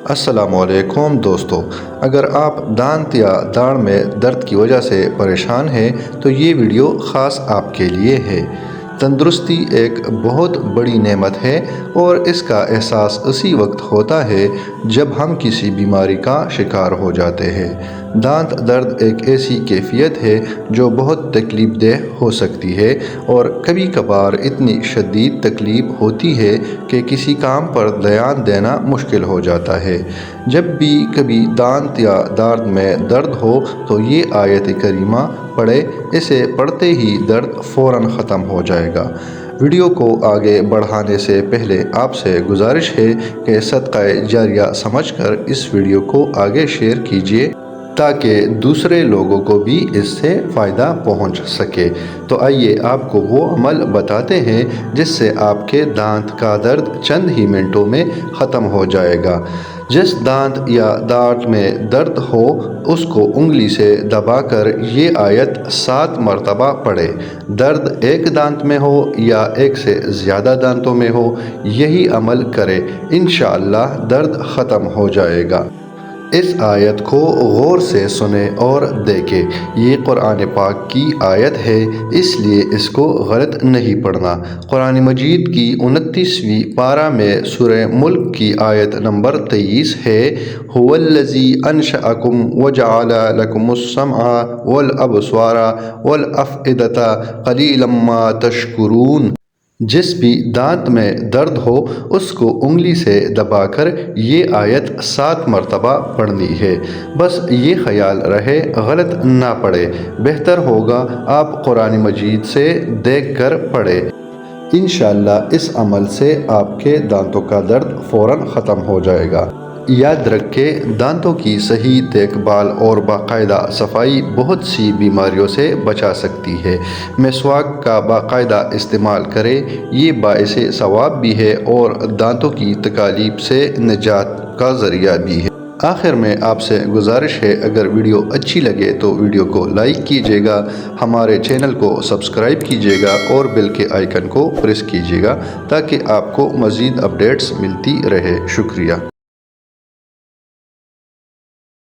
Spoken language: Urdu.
السلام علیکم دوستو، اگر آپ دانت یا داڑھ میں درد کی وجہ سے پریشان ہیں تو یہ ویڈیو خاص آپ کے لیے ہے۔ تندرستی ایک بہت بڑی نعمت ہے اور اس کا احساس اسی وقت ہوتا ہے جب ہم کسی بیماری کا شکار ہو جاتے ہیں۔ دانت درد ایک ایسی کیفیت ہے جو بہت تکلیف دہ ہو سکتی ہے اور کبھی کبھار اتنی شدید تکلیف ہوتی ہے کہ کسی کام پر دھیان دینا مشکل ہو جاتا ہے۔ جب بھی کبھی دانت یا داڑھ میں درد ہو تو یہ آیت کریمہ پڑھیں، اسے پڑھتے ہی درد فوراً ختم ہو جائے گا۔ ویڈیو کو آگے بڑھانے سے پہلے آپ سے گزارش ہے کہ صدقہ جاریہ سمجھ کر اس ویڈیو کو آگے شیئر کیجیے تاکہ دوسرے لوگوں کو بھی اس سے فائدہ پہنچ سکے۔ تو آئیے آپ کو وہ عمل بتاتے ہیں جس سے آپ کے دانت کا درد چند ہی منٹوں میں ختم ہو جائے گا۔ جس دانت یا داڑھ میں درد ہو اس کو انگلی سے دبا کر یہ آیت 7 مرتبہ پڑھیں۔ درد ایک دانت میں ہو یا ایک سے زیادہ دانتوں میں ہو، یہی عمل کریں، انشاءاللہ درد ختم ہو جائے گا۔ اس آیت کو غور سے سنیں اور دیکھیں، یہ قرآن پاک کی آیت ہے، اس لیے اس کو غلط نہیں پڑھنا۔ قرآن مجید کی 29ویں پارہ میں سورہ ملک کی آیت نمبر 23 ہے، هُوَ الَّذِي أَنشَأَكُمْ وَجَعَلَ لَكُمُ السَّمْعَ وَالْأَبْصَارَ وَالْأَفْئِدَةَ قَلِيلًا مَا تَشْكُرُونَ۔ جس بھی دانت میں درد ہو اس کو انگلی سے دبا کر یہ آیت 7 مرتبہ پڑھنی ہے۔ بس یہ خیال رہے غلط نہ پڑھیں، بہتر ہوگا آپ قرآن مجید سے دیکھ کر پڑھیں۔ انشاءاللہ اس عمل سے آپ کے دانتوں کا درد فوراً ختم ہو جائے گا۔ یاد رکھیں، دانتوں کی صحیح دیکھ بھال اور باقاعدہ صفائی بہت سی بیماریوں سے بچا سکتی ہے۔ مسواک کا باقاعدہ استعمال کریں، یہ باعث ثواب بھی ہے اور دانتوں کی تکالیف سے نجات کا ذریعہ بھی ہے۔ آخر میں آپ سے گزارش ہے، اگر ویڈیو اچھی لگے تو ویڈیو کو لائک کیجیے گا، ہمارے چینل کو سبسکرائب کیجیے گا اور بیل کے آئیکن کو پریس کیجیے گا تاکہ آپ کو مزید اپڈیٹس ملتی رہے۔ شکریہ۔